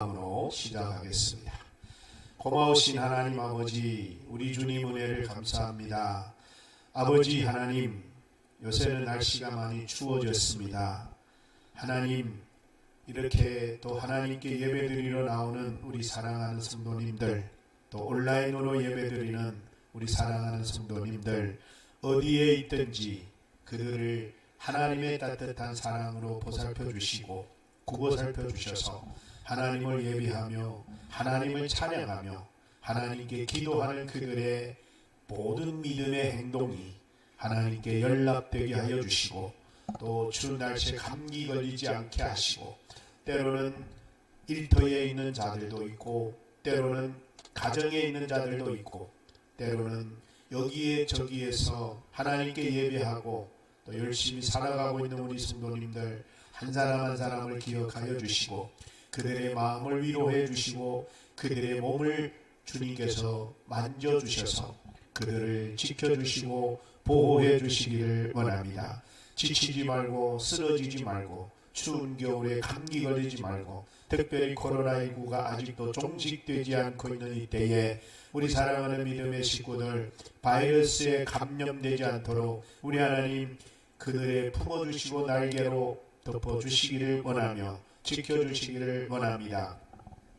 으로 시작하겠습니다. 고마우신 하나님 아버지, 우리 주님 은혜를 감사합니다. 아버지 하나님, 요새는 날씨가 많이 추워졌습니다. 하나님, 이렇게 또 하나님께 예배드리러 나오는 우리 사랑하는 성도님들, 또 온라인으로 예배드리는 우리 사랑하는 성도님들, 어디에 있든지 그들을 하나님의 따뜻한 사랑으로 보살펴 주시고 구보살펴 주셔서 하나님을 예비하며 하나님을 찬양하며 하나님께 기도하는 그들의 모든 믿음의 행동이 하나님께 연락되게 하여 주시고, 또 추운 날씨에 감기 걸리지 않게 하시고, 때로는 일터에 있는 자들도 있고, 때로는 가정에 있는 자들도 있고, 때로는 여기에 저기에서 하나님께 예배하고 또 열심히 살아가고 있는 우리 성도님들 한 사람 한 사람을 기억하여 주시고, 그들의 마음을 위로해 주시고 그들의 몸을 주님께서 만져주셔서 그들을 지켜주시고 보호해 주시기를 원합니다. 지치지 말고 쓰러지지 말고 추운 겨울에 감기 걸리지 말고, 특별히 코로나19가 아직도 종식되지 않고 있는 이때에 우리 사랑하는 믿음의 식구들 바이러스에 감염되지 않도록 우리 하나님 그들의 품어주시고 날개로 덮어주시기를 원하며 지켜주시기를 원합니다.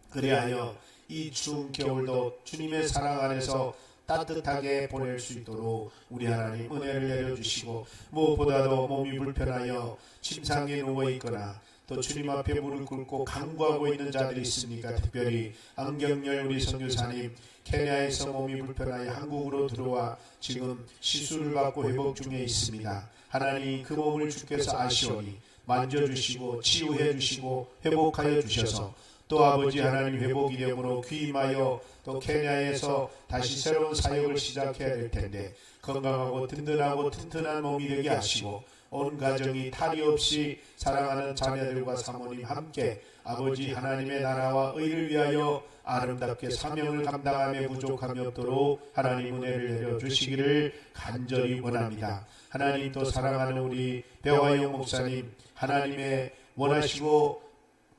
그리하여 이 추운 겨울도 주님의 사랑 안에서 따뜻하게 보낼 수 있도록 우리 하나님 은혜를 내려주시고, 무엇보다도 몸이 불편하여 침상에 누워있거나 또 주님 앞에 무릎 꿇고 간구하고 있는 자들이 있습니까? 특별히 안경열 우리 선교사님, 케냐에서 몸이 불편하여 한국으로 들어와 지금 시술을 받고 회복 중에 있습니다. 하나님, 그 몸을 주께서 아시오니 만져주시고 치유해 주시고 회복하여 주셔서, 또 아버지 하나님 회복이 되므로 귀임하여 또 케냐에서 다시 새로운 사역을 시작해야 될 텐데 건강하고 든든하고 튼튼한 몸이 되게 하시고, 온 가정이 탈이 없이 사랑하는 자녀들과 사모님 함께 아버지 하나님의 나라와 의를 위하여 아름답게 사명을 감당하며 부족함이 없도록 하나님 은혜를 내려주시기를 간절히 원합니다. 하나님, 또 사랑하는 우리 배화영 목사님, 하나님의 원하시고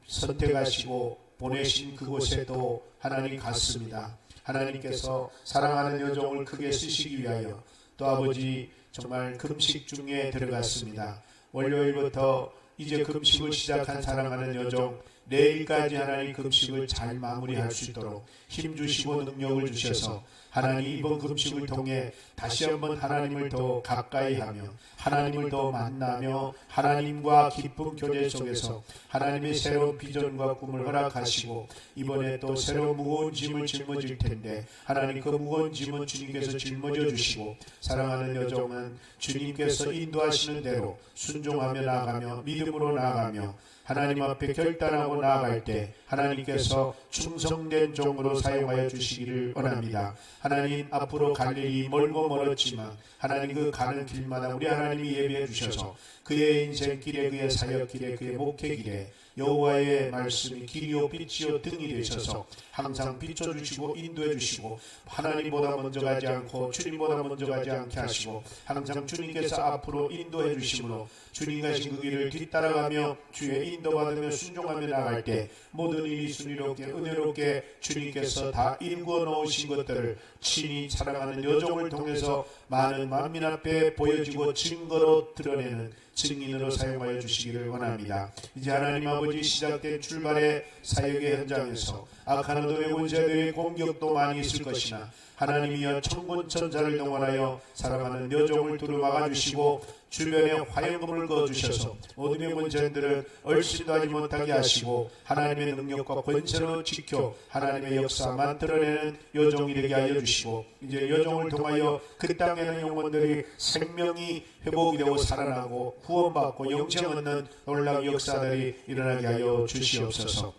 선택하시고 보내신 그곳에 또 하나님 갔습니다. 하나님께서 사랑하는 여종을 크게 쓰시기 위하여 또 아버지 정말 금식 중에 들어갔습니다. 월요일부터 이제 금식을 시작한 사랑하는 여종, 내일까지 하나님 금식을 잘 마무리할 수 있도록 힘주시고 능력을 주셔서 하나님 이번 금식을 통해 다시 한번 하나님을 더 가까이 하며 하나님을 더 만나며 하나님과 깊은 교제 속에서 하나님의 새로운 비전과 꿈을 허락하시고, 이번에 또 새로운 무거운 짐을 짊어질 텐데 하나님 그 무거운 짐은 주님께서 짊어져 주시고, 사랑하는 여종은 주님께서 인도하시는 대로 순종하며 나아가며 믿음으로 나아가며 하나님 앞에 결단하고 나아갈 때 하나님께서 충성된 종으로 사용하여 주시기를 원합니다. 하나님, 앞으로 갈 일이 멀고 멀었지만 하나님 그 가는 길마다 우리 하나님이 예비해 주셔서 그의 인생길에 그의 사역길에 그의 목회길에 여호와의 말씀이 길이요 빛이요 등이 되셔서 항상 비춰주시고 인도해 주시고, 하나님보다 먼저 가지 않고 주님보다 먼저 가지 않게 하시고 항상 주님께서 앞으로 인도해 주심으로 주님 가신 그 길을 뒤따라가며 주의 인도받으며 순종하며 나갈 때 모든 일이 순리롭게 은혜롭게 주님께서 다 일구어 놓으신 것들을 친히 사랑하는 여종을 통해서 많은 만민 앞에 보여지고 증거로 드러내는 증인으로 사용하여 주시기를 원합니다. 이제 하나님 아버지 시작된 출발의 사역의 현장에서 악한 어둠의 권세들의 공격도 많이 있을 것이나 하나님이여 천군천사를 동원하여 사랑하는 여종을 두루막아 주시고 주변에 화염금을 그어주셔서 어둠의 권세들은 얼씬도 하지 못하게 하시고 하나님의 능력과 권세로 지켜 하나님의 역사 만들어내는 여종이 되게 하여 주시고, 이제 여종을 통하여 그 땅에는 영혼들이 생명이 회복이 되고 살아나고 구원받고 영생 얻는 놀라운 역사들이 일어나게 하여 주시옵소서.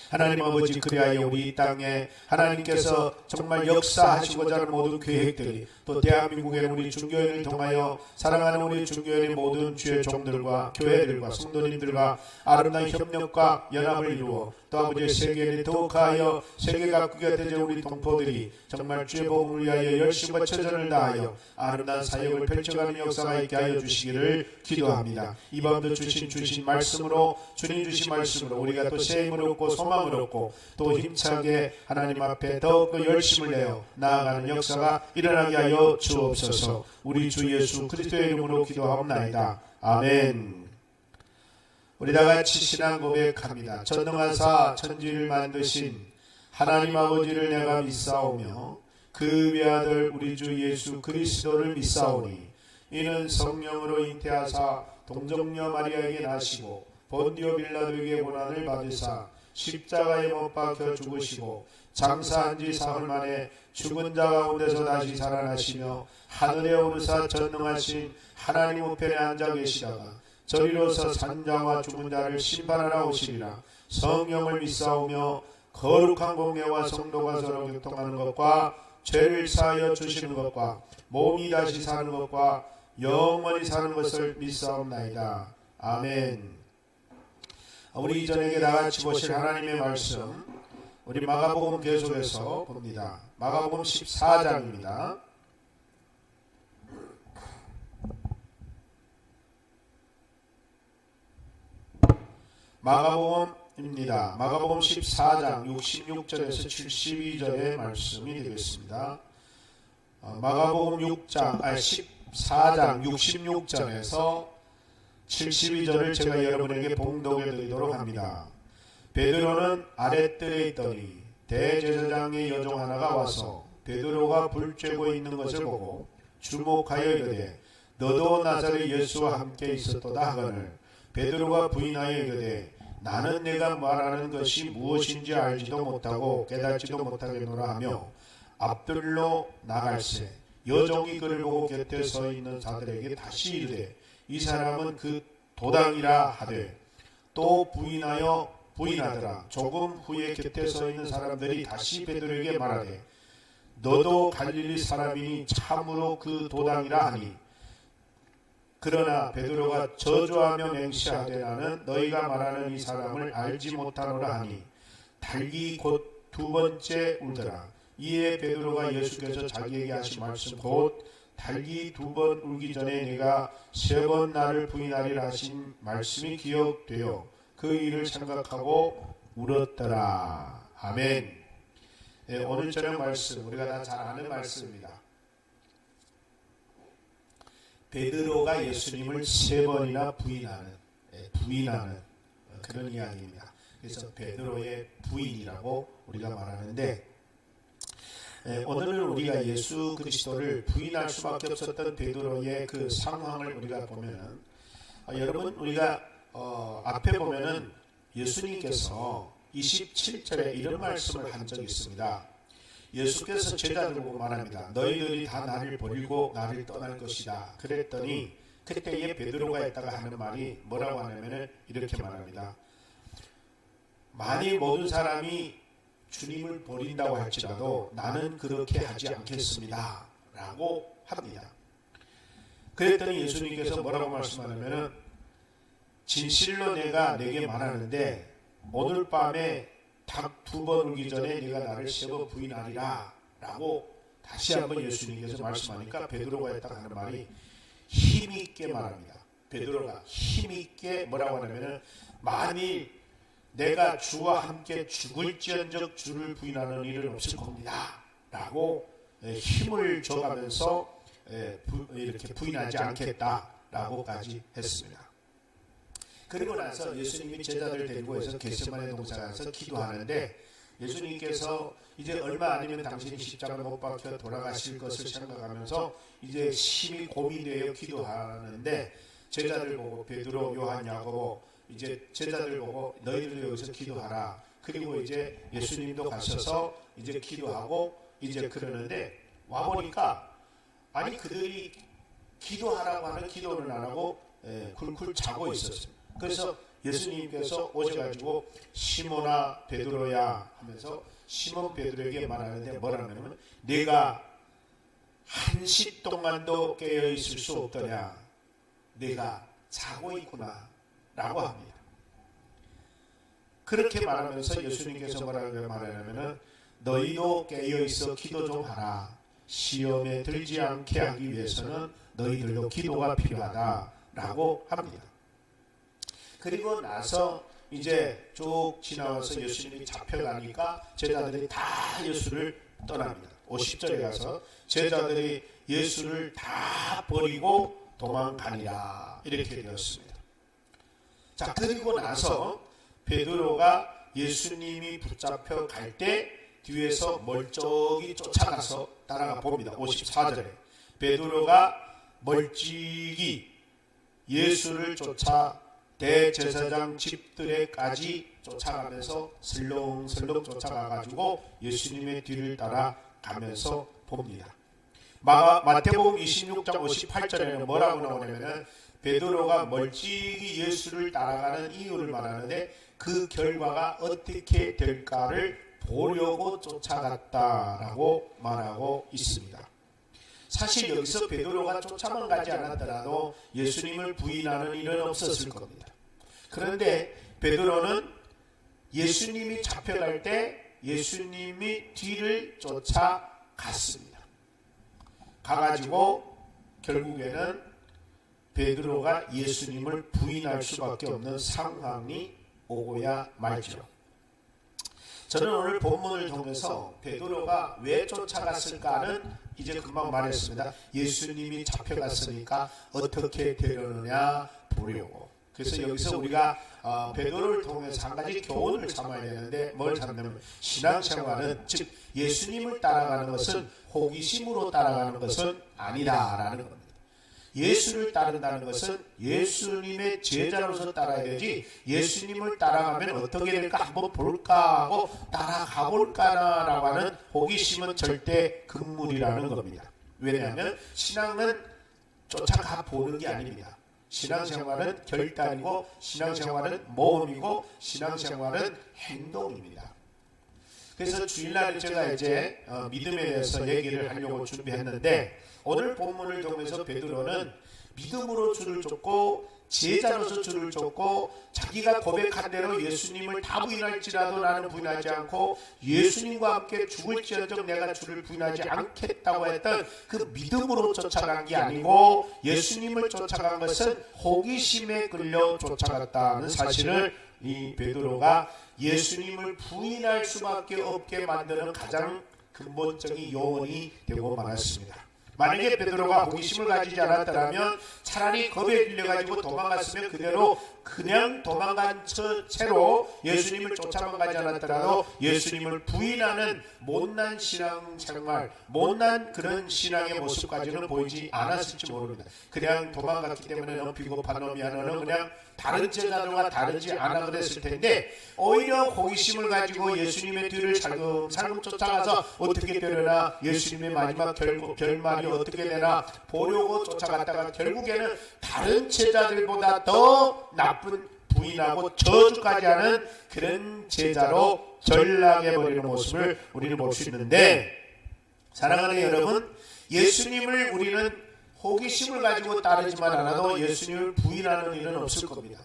하나님 아버지, 그리하여 우리 이 땅에 하나님께서 정말 역사하시고자 하는 모든 계획들이 또 대한민국의 우리 중교회를 통하여 사랑하는 우리 중교회의 모든 주의 종들과 교회들과 성도님들과 아름다운 협력과 연합을 이루어 또 아버지의 세계를 더욱하여 세계 각국에 되는 우리 동포들이 정말 주의 복음을 위하여 열심과 처전을 다하여 아름다운 사역을 펼쳐가는 역사가 있게 하여 주시기를 기도합니다. 이 밤도 주신 말씀으로 주님 주신 말씀으로 우리가 또 새 힘을 얻고 소망 소망을 얻고 또 힘차게 하나님 앞에 더 그 열심을 내어 나아가는 역사가 일어나게 하여 주옵소서. 우리 주 예수 그리스도의 이름으로 기도하옵나이다. 아멘. 우리 다같이 신앙 고백합니다. 전능하사 천지를 만드신 하나님 아버지를 내가 믿사오며 그 외아들 우리 주 예수 그리스도를 믿사오니 이는 성령으로 잉태하사 동정녀 마리아에게 나시고 본디오 빌라도에게 고난을 받으사 십자가에 못 박혀 죽으시고 장사한 지 사흘 만에 죽은 자 가운데서 다시 살아나시며 하늘에 오르사 전능하신 하나님 우편에 앉아 계시다가 저리로서 산자와 죽은 자를 심판하러 오시리라. 성령을 믿사오며 거룩한 공예와 성도가 서로 교통하는 것과 죄를 사하여 주시는 것과 몸이 다시 사는 것과 영원히 사는 것을 믿사옵나이다. 아멘. 우리 이전에게 다같이 보실 하나님의 말씀, 우리 마가복음 계속해서 봅니다. 마가복음 14장입니다. 마가복음입니다. 마가복음 14장 66절에서 72절의 말씀이 되겠습니다. 마가복음 14장 66절에서 72절을 제가 여러분에게 봉독해 드리도록 합니다. 베드로는 아랫뜰에 있더니 대제사장의 여종 하나가 와서 베드로가 불 쬐고 있는 것을 보고 주목하여 이르되 너도 나사렛 예수와 함께 있었도다 하거늘 베드로가 부인하여 이르되 나는 내가 말하는 것이 무엇인지 알지도 못하고 깨닫지도 못하겠노라 하며 앞뜰로 나갈새 여종이 그를 보고 곁에 서 있는 자들에게 다시 이르되 이 사람은 그 도당이라 하되 또 부인하더라. 조금 후에 곁에 서 있는 사람들이 다시 베드로에게 말하되 너도 갈릴리 사람이니 참으로 그 도당이라 하니 그러나 베드로가 저주하며 맹세하되 나는 너희가 말하는 이 사람을 알지 못하노라 하니 달기 곧 두 번째 울더라. 이에 베드로가 예수께서 자기에게 하신 말씀 곧 달기 두 번 울기 전에 네가 세 번 나를 부인하리라 하신 말씀이 기억되어 그 일을 생각하고 울었더라. 아멘. 네, 오늘 저녁 말씀 우리가 다 잘 아는 말씀입니다. 베드로가 예수님을 세 번이나 부인하는 그런 이야기입니다. 그래서 베드로의 부인이라고 우리가 말하는데 오늘은 우리가 예수 그리스도를 부인할 수밖에 없었던 베드로의 그 상황을 우리가 보면은 여러분 우리가 앞에 보면은 예수님께서 27절에 이런 말씀을 한 적이 있습니다. 예수께서 제자들 보고 말합니다. 너희들이 다 나를 버리고 나를 떠날 것이다. 그랬더니 그때에 베드로가 했다가 하는 말이 뭐라고 하냐면은 이렇게 말합니다. 만일 모든 사람이 주님을 버린다고 할지라도 나는 그렇게 하지 않겠습니다. 라고 합니다. 그랬더니 예수님께서 뭐라고 말씀하냐면은 진실로 내가 내게 말하는데 오늘 밤에 닭 두 번 울기 전에 네가 나를 세 번 부인하리라 라고 다시 한번 예수님께서 말씀하니까 베드로가 했다고 하는 말이 힘있게 말합니다. 베드로가 힘있게 뭐라고 하냐면은 만일 내가 주와 함께 죽을지언정 주를 부인하는 일은 없을 겁니다 라고 힘을 줘가면서 이렇게 부인하지 않겠다라고까지 했습니다. 그리고 나서 예수님이 제자들 데리고 해서 겟세마네 동산에서 기도하는데 예수님께서 이제 얼마 아니면 당신이 십자가에 못 박혀 돌아가실 것을 생각하면서 이제 심히 고민되어 기도하는데 제자들 보고 베드로, 요한, 야고보 이제 제자들 보고 너희들 여기서 기도하라. 그리고 이제 예수님도 가셔서 이제 기도하고 이제 그러는데 와보니까 아니 그들이 기도하라고 하는 기도를 안 하고 쿨쿨 자고 있었어요. 그래서 예수님께서 오셔가지고 시몬아 베드로야 하면서 시몬 베드로에게 말하는데 뭐라냐면 네가 한시 동안도 깨어있을 수 없더냐. 네가 자고 있구나 라고 합니다. 그렇게 말하면서 예수님께서 뭐라고 말하냐면 너희도 깨어있어 기도 좀 하라. 시험에 들지 않게 하기 위해서는 너희들도 기도가 필요하다 라고 합니다. 그리고 나서 이제 쭉 지나와서 예수님이 잡혀가니까 제자들이 다 예수를 떠납니다. 50절에 가서 제자들이 예수를 다 버리고 도망가니라 이렇게 되었습니다. 자, 그리고 나서 베드로가 예수님이 붙잡혀 갈 때 뒤에서 멀쩡히 쫓아가서 따라가 봅니다. 54절에 베드로가 멀찍이 예수를 쫓아 대제사장 집들에까지 쫓아가면서 슬렁슬렁 쫓아가가지고 예수님의 뒤를 따라가면서 봅니다. 마태복음 26장 58절에는 뭐라고 나오냐면 베드로가 멀찍이 예수를 따라가는 이유를 말하는데 그 결과가 어떻게 될까를 보려고 쫓아갔다라고 말하고 있습니다. 사실 여기서 베드로가 쫓아만 가지 않았더라도 예수님을 부인하는 일은 없었을 겁니다. 그런데 베드로는 예수님이 잡혀갈 때 예수님이 뒤를 쫓아갔습니다. 가가지고 결국에는 베드로가 예수님을 부인할 수밖에 없는 상황이 오고야 말죠. 저는 오늘 본문을 통해서 베드로가 왜 쫓아갔을까는 이제 금방 말했습니다. 예수님이 잡혀갔으니까 어떻게 되려느냐 보려고. 그래서 여기서 우리가 베드로를 통해서 한 가지 교훈을 삼아야 되는데 뭘 삼냐면 신앙생활은 즉 예수님을 따라가는 것은 호기심으로 따라가는 것은 아니다라는 겁니다. 예수를 따른다는 것은 예수님의 제자로서 따라야 되지 예수님을 따라가면 어떻게 될까 한번 볼까 하고 따라가 볼까라고 하는 호기심은 절대 금물이라는 겁니다. 왜냐하면 신앙은 쫓아가 보는 게 아닙니다. 신앙생활은 결단이고 신앙생활은 모험이고 신앙생활은 행동입니다. 그래서 주일날에 제가 이제 믿음에 대해서 얘기를 하려고 준비했는데 오늘 본문을 통해서 베드로는 믿음으로 주를 쫓고 제자로서 주를 쫓고 자기가 고백한 대로 예수님을 다 부인할지라도 나는 부인하지 않고 예수님과 함께 죽을지언정 내가 주를 부인하지 않겠다고 했던 그 믿음으로 쫓아간 게 아니고 예수님을 쫓아간 것은 호기심에 끌려 쫓아갔다는 사실을 이 베드로가 예수님을 부인할 수밖에 없게 만드는 가장 근본적인 요원이 되고 말았습니다. 만약에 베드로가 호기심을 가지지 않았더라면 차라리 겁에 빌려가지고 도망갔으면 그대로 그냥 도망간 채로 예수님을 쫓아만 가지 않았더라도 예수님을 부인하는 못난 신앙생활, 못난 그런 신앙의 모습까지는 보이지 않았을지 모릅니다. 그냥 도망갔기 때문에 너 비겁한 놈이야, 너는 그냥 다른 제자들과 다르지 않아 그랬을 텐데 오히려 호기심을 가지고 예수님의 뒤를 살금 쫓아가서 어떻게 되려나 예수님의 마지막 결말이 어떻게 되나 보려고 쫓아갔다가 결국에는 다른 제자들보다 더 나쁜 부인하고 저주까지 하는 그런 제자로 전락해버리는 모습을 우리는 볼 수 있는데 사랑하는 여러분, 예수님을 우리는 호기심을 가지고 따르지만 않아도 예수님을 부인하는 일은 없을 겁니다.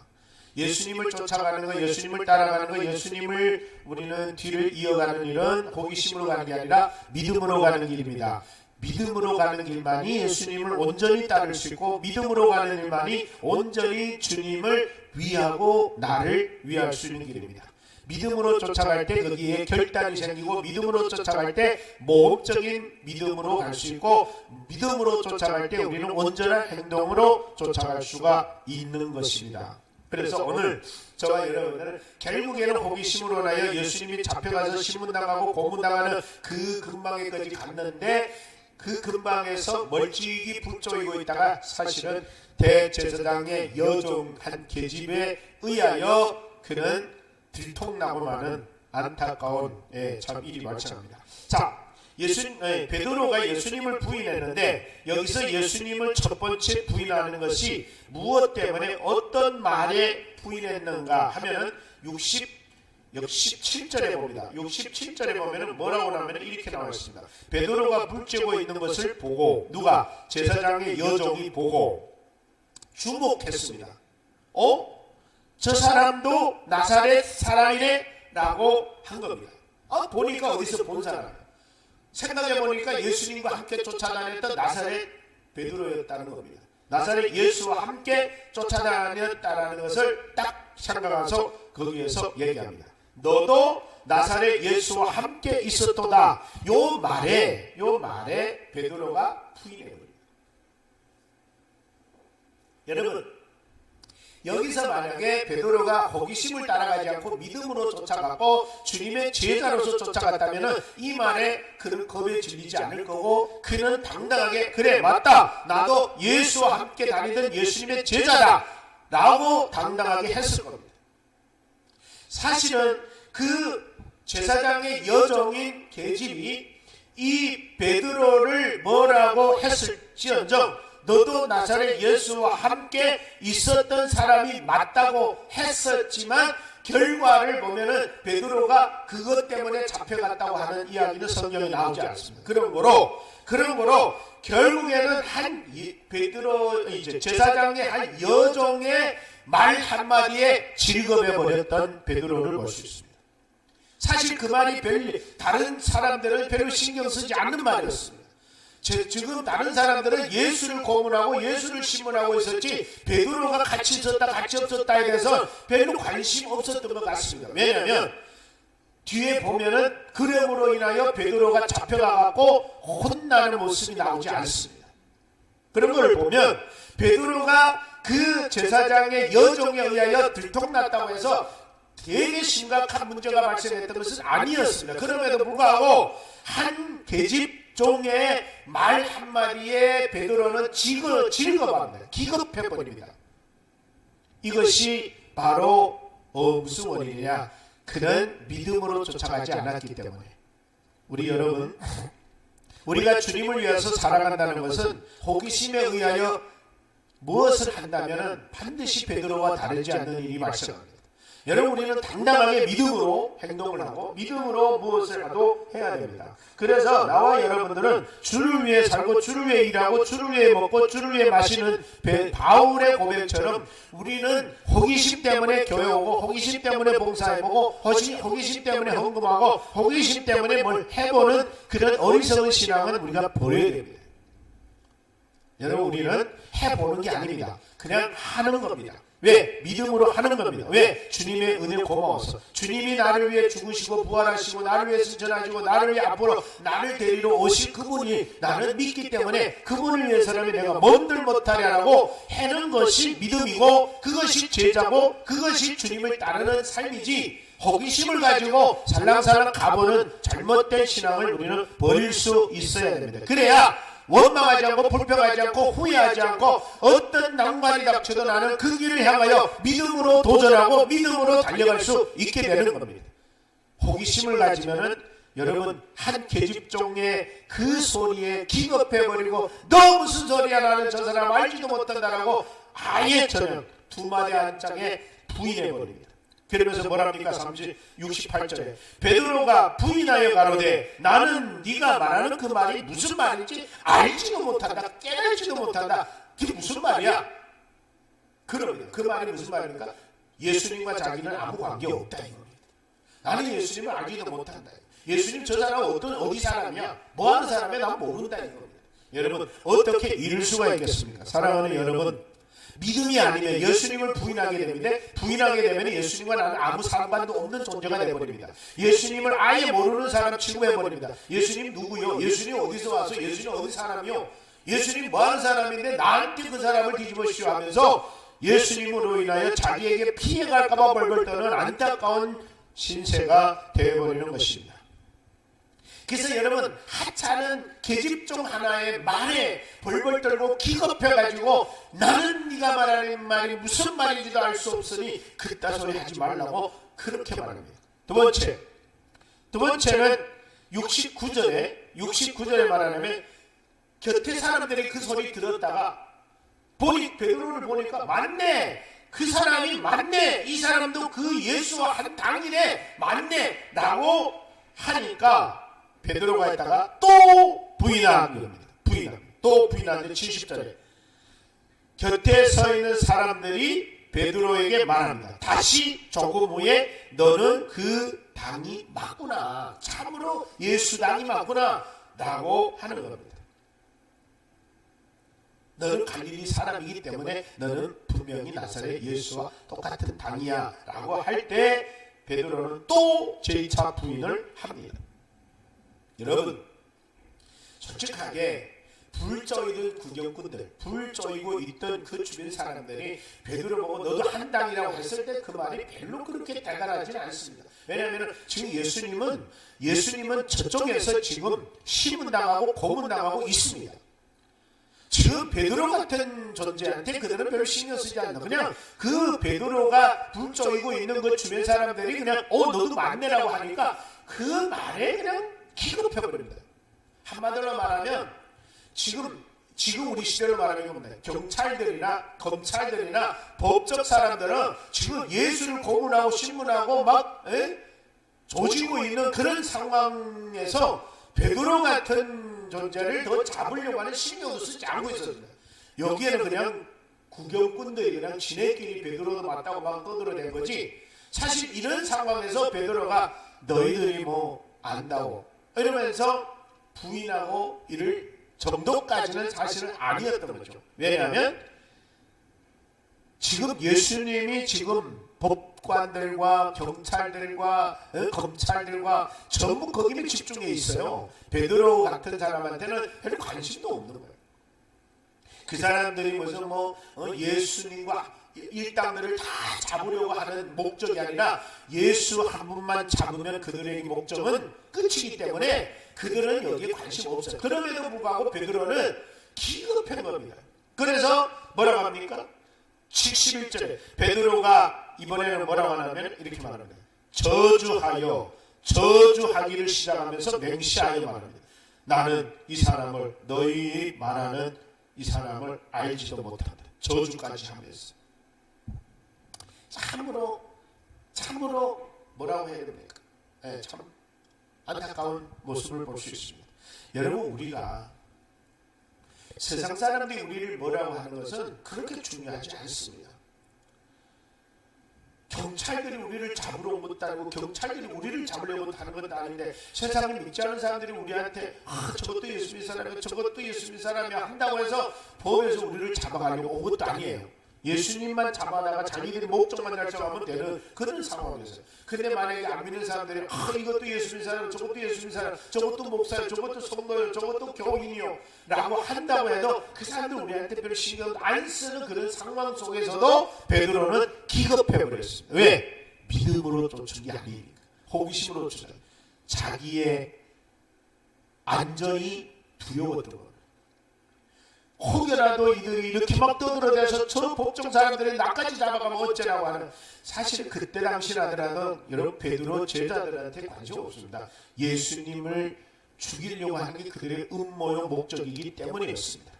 예수님을 쫓아가는 것, 예수님을 따라가는 것, 예수님을 우리는 뒤를 이어가는 일은 호기심으로 가는 게 아니라 믿음으로 가는 길입니다. 믿음으로 가는 길만이 예수님을 온전히 따를 수 있고 믿음으로 가는 일만이 온전히 주님을 위하고 나를 위할 수 있는 길입니다. 믿음으로 쫓아갈 때 거기에 결단이 생기고 믿음으로 쫓아갈 때 모험적인 믿음으로 갈 수 있고 믿음으로 쫓아갈 때 우리는 온전한 행동으로 쫓아갈 수가 있는 것입니다. 그래서 오늘 저와 여러분들은 결국에는 호기심으로 인하여 예수님이 잡혀가서 신문당하고 고문당하는 그 근방에까지 갔는데 그 근방에서 멀찍이 붙잡고 있다가 사실은 대제사장의 여종 한 계집에 의하여 그는 들통나고 마는 안타까운 참 일이 발생합니다. 자, 베드로가 예수님을 부인했는데 여기서 예수님을 첫 번째 부인하는 것이 무엇 때문에 어떤 말에 부인했는가 하면은 67절에 봅니다. 67절에 보면은 뭐라고 나오면 이렇게 나와 있습니다. 베드로가 물쬐고 있는 것을 보고 누가? 제사장의 여종이 보고 주목했습니다. 저 사람도 나사렛 사람이네 라고 한 겁니다. 보니까 어디서 본 사람. 생각해보니까 예수님과 함께 쫓아다녔던 나사렛 베드로였다는 겁니다. 나사렛 예수와 함께 쫓아다녔다는 것을 딱 생각해서 거기에서 얘기합니다. 너도 나사렛 예수와 함께 있었도다. 요 말에 베드로가 부인해버립니다. 여러분, 여기서 만약에 베드로가 호기심을 따라가지 않고 믿음으로 쫓아갔고 주님의 제자로서 쫓아갔다면 이 말에 그는 겁에 질리지 않을 거고 그는 당당하게 그래 맞다 나도 예수와 함께 다니던 예수님의 제자다 라고 당당하게 했을 겁니다. 사실은 그 제사장의 여종인 계집이 이 베드로를 뭐라고 했을지언정 너도 나사렛 예수와 함께 있었던 사람이 맞다고 했었지만 결과를 보면은 베드로가 그것 때문에 잡혀갔다고 하는 이야기는 성경에 나오지 않습니다. 그러므로 결국에는 베드로 이제 제사장의 한 여종의 말 한마디에 질겁해 버렸던 베드로를 볼 수 있습니다. 사실 그 말이 다른 사람들은 별로 신경 쓰지 않는 말이었습니다. 지금 다른 사람들은 예수를 고문하고 예수를 신문하고 있었지 베드로가 같이 있었다 같이 없었다에 대해서 별로 관심 없었던 것 같습니다. 왜냐하면 뒤에 보면은 그럼으로 인하여 베드로가 잡혀가고 혼나는 모습이 나오지 않습니다. 그런 걸 보면 베드로가 그 제사장의 여종에 의하여 들통났다고 해서 되게 심각한 문제가 발생했던 것은 아니었습니다. 그럼에도 불구하고 한 계집 종의 말 한마디에 베드로는 질겁합니다. 기겁해버립니다. 이것이 바로 무슨 원인이냐? 그는 믿음으로 쫓아가지 않았기 때문에. 우리 여러분, 우리가 주님을 위해서 살아간다는 것은 호기심에 의하여 무엇을 한다면 반드시 베드로와 다르지 않는 일이 발생합니다. 여러분, 우리는 당당하게 믿음으로 행동을 하고 믿음으로 무엇을 하도 해야 됩니다. 그래서 나와 여러분들은 주를 위해 살고 주를 위해 일하고 주를 위해 먹고 주를 위해 마시는 바울의 고백처럼 우리는 호기심 때문에 교회 오고 호기심 때문에 봉사해보고 호기심 때문에 헌금하고 호기심 때문에 뭘 해보는 그런 어리석은 신앙은 우리가 버려야 됩니다. 여러분, 우리는 해보는 게 아닙니다. 그냥 하는 겁니다. 왜? 믿음으로 하는 겁니다. 왜? 주님의 은혜 고마워서. 주님이 나를 위해 죽으시고 부활하시고 나를 위해 승천하시고 나를 위해 앞으로 나를 데리러 오실 그분이 나를 믿기 때문에 그분을 위해서라면 내가 뭔들 못하랴라고 하는 것이 믿음이고 그것이 제자고 그것이 주님을 따르는 삶이지 호기심을 가지고 살랑살랑 가보는 잘못된 신앙을 우리는 버릴 수 있어야 됩니다. 그래야 원망하지 않고 불평하지 않고 후회하지 않고 어떤 낭만이 닥쳐도 나는 그 길을 향하여 믿음으로 도전하고 믿음으로 달려갈 수 있게 되는 겁니다. 호기심을 가지면은 여러분 한 계집종의 그 소리에 기겁해버리고 너 무슨 소리야 나는 저 사람 알지도 못한다라고 아예 저는 두 마디 한 장에 부인해버립니다. 그러면서 뭐랍니까? 68절에 베드로가 부인하여 가로되 나는 네가 말하는 그 말이 무슨 말인지 알지도 못한다 깨달지도 못한다. 그게 무슨 말이야? 그러면 그 말이 무슨 말입니까? 예수님과 자기는 아무 관계 없다 이겁니다. 나는 예수님을 알지도 못한다. 예수님 저 사람 어디 사람이야? 뭐하는 사람이야? 난 모른다 이겁니다. 여러분 어떻게 이럴 수가 있겠습니까? 사랑하는 여러분, 믿음이 아니면 예수님을 부인하게 되면 예수님과 나는 아무 상관도 없는 존재가 되어버립니다. 예수님을 아예 모르는 사람 취급해버립니다. 예수님 누구요? 예수님 어디서 와서? 예수님 어디 사람이요? 예수님 뭐하는 사람인데 나한테 그 사람을 뒤집으시오 하면서 예수님으로 인하여 자기에게 피해갈까봐 벌벌 떠는 안타까운 신세가 되어버리는 것입니다. 그래서 여러분 하찮은 계집종 하나의 말에 벌벌 떨고 기겁해가지고 나는 네가 말하는 말이 무슨 말인지도 알 수 없으니 그따 소리 하지 말라고 그렇게 말합니다. 두 번째는 69절에 말하면 곁에 사람들이 그 소리 들었다가 베드로를 보니까 맞네, 그 사람이 맞네, 이 사람도 그 예수와 한 당이네, 맞네 라고 하니까 베드로가 했다가 또 부인한 겁니다. 또 부인하는데 70절에 곁에 서 있는 사람들이 베드로에게 말합니다. 다시 조금 후에 너는 그 당이 맞구나, 참으로 예수 당이 맞구나 라고 하는 겁니다. 너는 갈릴리 사람이기 때문에 너는 분명히 나사렛 예수와 똑같은 당이야 라고 할 때 베드로는 또 제2차 부인을 합니다. 여러분, 솔직하게 불 쪼이던 구경꾼들, 불 쪼이고 있던 그 주변 사람들이 베드로 보고 너도 한 당이라고 했을 때 그 말이 별로 그렇게 대단하지는 않습니다. 왜냐하면 지금 예수님은 저쪽에서 지금 시문당하고 고문당하고 있습니다. 지금 베드로 같은 존재한테 그들은 별로 신경 쓰지 않는다. 그냥 그 베드로가 불 쪼이고 있는 그 주변 사람들이 그냥 너도 맞네라고 하니까 그 말에 그냥 기겁해버립니다. 한마디로 말하면 지금 우리 시대로 말하면 뭡니까? 경찰들이나 검찰들이나 법적 사람들은 지금 예수를 고문하고 신문하고 막 조지고 있는 그런 상황에서 베드로 같은 존재를 더 잡으려고 하는 신경도 쓰지 않고 있었습니다. 여기에는 그냥 구경꾼들이 그냥 지네끼리 베드로도 맞다고 막 떠들어댄 거지, 사실 이런 상황에서 베드로가 너희들이 뭐 안다고 이러면서 부인하고 이를 정도까지는 사실은 아니었던 거죠. 왜냐하면 지금 예수님이 지금 법관들과 경찰들과 검찰들과 전부 거기에 집중해 있어요. 베드로 같은 사람한테는 별로 관심도 없는 거예요. 그 사람들이 무슨 예수님과 일당들을 다 잡으려고 하는 목적이 아니라 예수 한 분만 잡으면 그들의 목적은 끝이기 때문에 그들은 여기에 관심 없어요. 그럼에도 불구하고 베드로는 기급한 겁니다. 그래서 뭐라고 합니까? 11절에 베드로가 이번에는 뭐라고 하냐면 이렇게 말합니다. 저주하기를 시작하면서 맹시하여 말합니다. 나는 이 사람을, 너희 말하는 이 사람을 알지도 못한다. 저주까지 하면서 참으로 뭐라고 해야 됩니까? 참 안타까운 모습을 볼 수 있습니다. 여러분, 우리가 세상 사람들이 우리를 뭐라고 하는 것은 그렇게 중요하지 않습니다. 경찰들이 우리를 잡으러 온 것도 아니고 경찰들이 우리를 잡으려고 하는 것도 아닌데 세상을 믿지 않는 사람들이 우리한테 저것도 예수 믿는 사람이야, 저것도 예수 믿는 사람이야 한다고 해서 법에서 우리를 잡아가려고 온 것도 아니에요. 예수님만 잡아다가 자기들이 목적만 달성하면 되는 그런 상황이었어요. 근데 만약에 안 믿는 사람들이 이것도 예수 믿는 사람, 저것도 예수 믿는 사람, 저것도 목사요, 저것도 성도요, 저것도 교인이요 라고 한다고 해도 그 사람들 우리한테 별로 신경 안 쓰는 그런 상황 속에서도 베드로는 기겁해버렸습니다. 왜? 믿음으로 쫓은 게 아니니까. 호기심으로 쫓은, 자기의 안전이 두려웠던 거예요. 혹여라도 이들이 이렇게 막 떠들어대서 저 법정 사람들이 나까지 잡아가면 어쩌라고 하는, 사실 그때 당시 하더라도 여러분 베드로 제자들한테 관심 없습니다. 예수님을 죽이려고 하는 게 그들의 음모요 목적이기 때문이었습니다.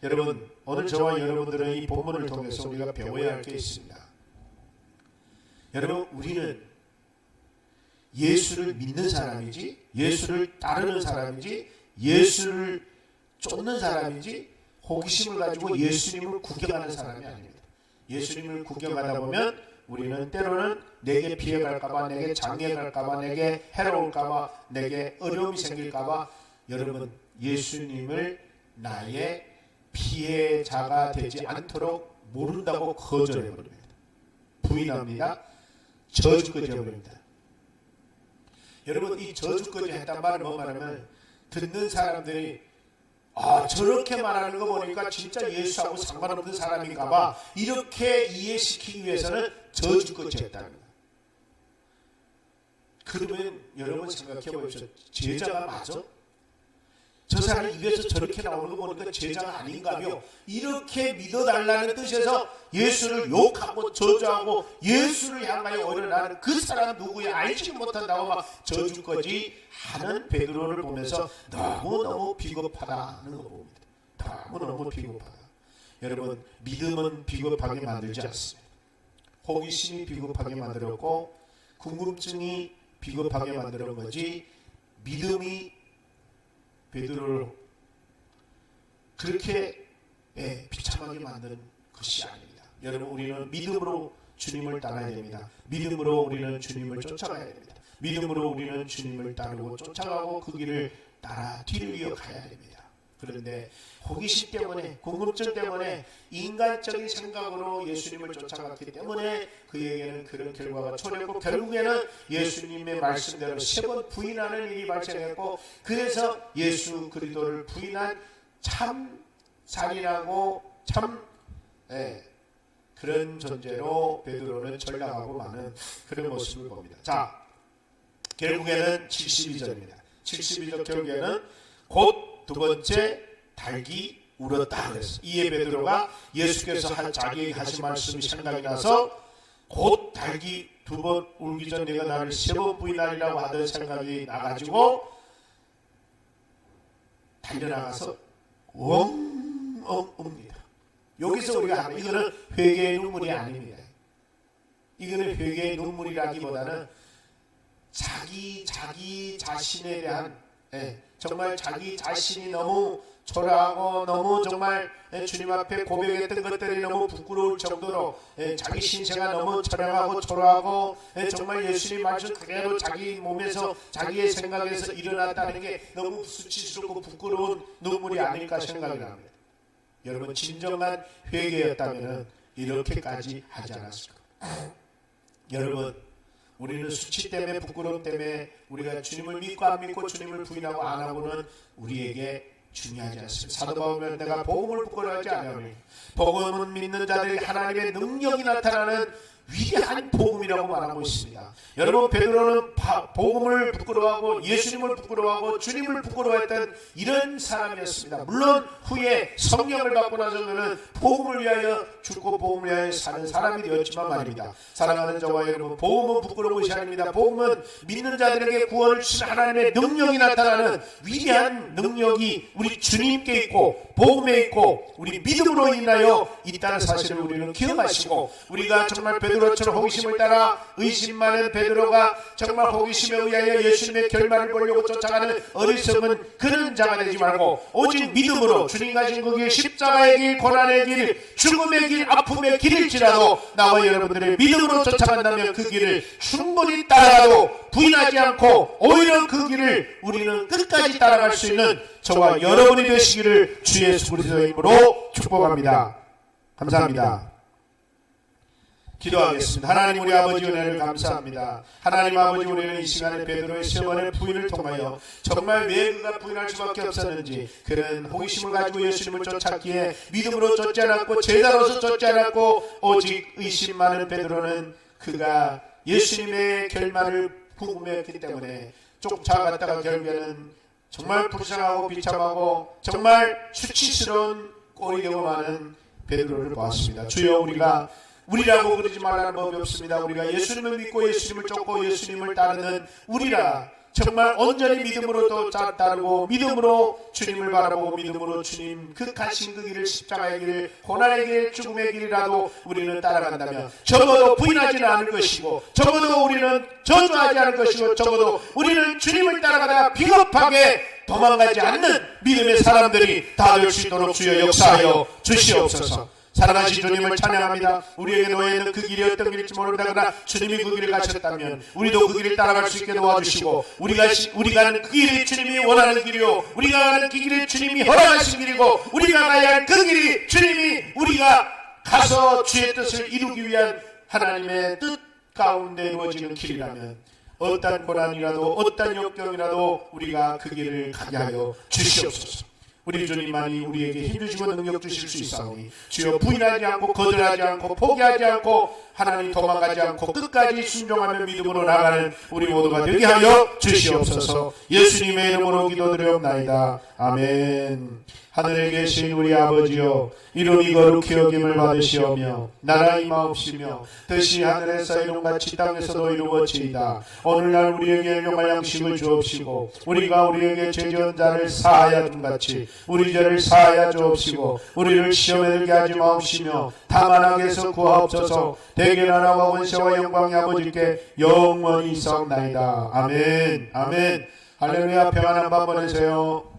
여러분, 오늘 저와 여러분들은 이 본문을 통해서 우리가 배워야 할 게 있습니다. 여러분, 우리는 예수를 믿는 사람이지, 예수를 따르는 사람이지, 예수를 쫓는 사람이지 호기심을 가지고 예수님을 구경하는 사람이 아닙니다. 예수님을 구경하다 보면 우리는 때로는 내게 피해갈까봐, 내게 장애갈까봐, 내게 해로울까봐, 내게 어려움이 생길까봐 여러분 예수님을 나의 피해자가 되지 않도록 모른다고 거절해버립니다. 부인합니다. 저주까지 해버립니다. 여러분, 이 저주까지 했단 말은 뭐 말하면 듣는 사람들이 저렇게 말하는 거 보니까 진짜 예수하고 상관없는 사람인가봐 이렇게 이해시키기 위해서는 저주까지 했다는 거예요. 그러면 여러분 생각해 보십시오. 제자가 맞아? 저 사람 입에서 저렇게 나오는 거 보니까 제자가 아닌가요? 이렇게 믿어달라는 뜻에서 예수를 욕하고 저주하고 예수를 향하여 어려나는 그 사람 누구야 알지 못한다고 막 저주까지 하는 베드로를 보면서 너무너무 비겁하다는 거 봅니다. 너무너무 비겁하다. 여러분, 믿음은 비겁하게 만들지 않습니다. 호기심이 비겁하게 만들었고 궁금증이 비겁하게 만드는 거지 믿음이 베드로를 그렇게 비참하게 만드는 것이 아닙니다. 여러분, 우리는 믿음으로 주님을 따라야 됩니다. 믿음으로 우리는 주님을 쫓아가야 됩니다. 믿음으로 우리는 주님을 따르고 쫓아가고 그 길을 따라 뒤를 이어가야 됩니다. 그런데 호기심 때문에, 궁금증 때문에, 인간적인 생각으로 예수님을 쫓아갔기 때문에 그에게는 그런 결과가 초래했고, 결국에는 예수님의 말씀대로 3번 부인하는 일이 발생했고, 그래서 예수 그리스도를 부인한 참 잔인하고 참 그런 존재로 베드로는 전락하고 마는 그런 모습을 봅니다. 자, 결국에는 72절입니다. 72절 결국에는 곧 두 번째 닭이 울었다 그랬어요. 이에 베드로가 예수께서 자기에게 하신 말씀이 생각이 나서 곧 닭이 2번 울기 전 내가 나를 3번 부인하리라고 하던 생각이 나가지고 달려나가서 엉엉웁니다. 여기서 우리가 하는 이거는 회개의 눈물이 아닙니다. 이거는 회개의 눈물이라기보다는 자기 자신에 대한 정말 자기 자신이 너무 초라하고 너무 정말 주님 앞에 고백했던 것들이 너무 부끄러울 정도로 자기 신세가 너무 처량하고 초라하고 정말 예수님 말씀 그대로 자기 몸에서 자기의 생각에서 일어났다는 게 너무 수치스럽고 부끄러운 눈물이 아닐까 생각이 납니다. 여러분 진정한 회개였다면 이렇게까지 하지 않았을 겁니다. 여러분 우리는 수치 때문에 부끄러움 때문에 우리가 주님을 믿고 안 믿고 주님을 부인하고 안 하고는 우리에게 중요하지 않습니다. 사도 바울은 내가 복음을 부끄러워하지 않으니 복음은 믿는 자들에게 하나님의 능력이 나타나는 위대한 복음이라고 말하고 있습니다. 여러분 베드로는 복음을 부끄러워하고 예수님을 부끄러워하고 주님을 부끄러워했던 이런 사람이었습니다. 물론 후에 성령을 받고 나서 그는 복음을 위하여 죽고 복음을 위하여 사는 사람이 되었지만 말입니다. 사랑하는 저와 여러분, 복음은 부끄러운 것이 아닙니다. 복음은 믿는 자들에게 구원을 주신 하나님의 능력이 나타나는 위대한 능력이 우리 주님께 있고 복음에 있고 우리 믿음으로 인하여 있다는 사실을 우리는 기억하시고, 우리가 정말 베드로처럼 호기심을 따라 의심 많은 베드로가 정말 호기심에 의하여 예수님의 결말을 보려고 쫓아가는 어리석은 그런 자가 되지 말고 오직 믿음으로 주님 가신 그 길, 십자가의 길, 고난의 길, 죽음의 길, 아픔의 길일지라도 나와 여러분들의 믿음으로 쫓아간다면 그 길을 충분히 따라가도 부인하지 않고 오히려 그 길을 우리는 끝까지 따라갈 수 있는 저와 여러분이 되시기를 주 예수 그리스도의 이름으로 축복합니다. 감사합니다. 기도하겠습니다. 하나님 우리 아버지 은혜를 감사합니다. 하나님 아버지, 우리는 이 시간에 베드로의 3번의 부인을 통하여 정말 왜 그가 부인할 수밖에 없었는지 그런 호기심을 가지고 예수님을 쫓았기에 믿음으로 쫓지 않았고 제자로서 쫓지 않았고 오직 의심 많은 베드로는 그가 예수님의 결말을 궁금해했기 때문에 쫓아갔다가 결국에는 정말 불쌍하고 비참하고 정말 수치스러운 꼴이 되고 마는 베드로를 보았습니다. 주여, 우리라고 그러지 말라는 법이 없습니다. 우리가 예수님을 믿고 예수님을 쫓고 예수님을 따르는 우리라 정말 온전히 믿음으로 또 따르고 믿음으로 주님을 바라보고 믿음으로 주님 그 가신 그 길을, 십자가의 길, 고난의 길, 죽음의 길이라도 우리는 따라간다면 적어도 부인하지는 않을 것이고 적어도 우리는 저주하지 않을 것이고 적어도 우리는 주님을 따라가다가 비겁하게 도망가지 않는 믿음의 사람들이 다 될 수 있도록 주여 역사하여 주시옵소서. 사랑하신 주님을 찬양합니다. 우리에게 놓여있는 그 길이 어떤 길일지 모릅니다. 그러나 주님이 그 길을 가셨다면 우리도 그 길을 따라갈 수 있게 도와주시고, 우리가 가는 그 길이 주님이 원하는 길이요, 우리가 가는 그 길이 주님이 허락하신 길이고, 우리가 가야 할 그 길이 주님이 우리가 가서 주의 뜻을 이루기 위한 하나님의 뜻 가운데 이루어지는 길이라면 어떤 고난이라도 어떤 역경이라도 우리가 그 길을 가게 하여 주시옵소서. 우리 주님만이 우리에게 힘 주시고 능력 주실 수 있사오니 주여 부인하지 않고 거절하지 않고 포기하지 않고 하나님 도망가지 않고 끝까지 순종하며 믿음으로 나가는 우리 모두가 되게 하여 주시옵소서. 예수님의 이름으로 기도드리옵나이다. 아멘. 하늘에 계신 우리 아버지여, 이름이 거룩히 여김을 받으시오며 나라 임하옵시며 뜻이 하늘에서 이룬같이 땅에서도 이루어지이다. 오늘날 우리에게 일용할 양식을 주옵시고 우리가 우리에게 죄지은 자를 사하여 줌같이 우리 죄를 사하여 주옵시고 우리를 시험에 들게 하지 마옵시며 다만 악에서 구하옵소서. 대개 나라와 원세와 영광이 아버지께 영원히 있사옵나이다. 아멘. 아멘. 할렐루야. 평안한 밤 보내세요.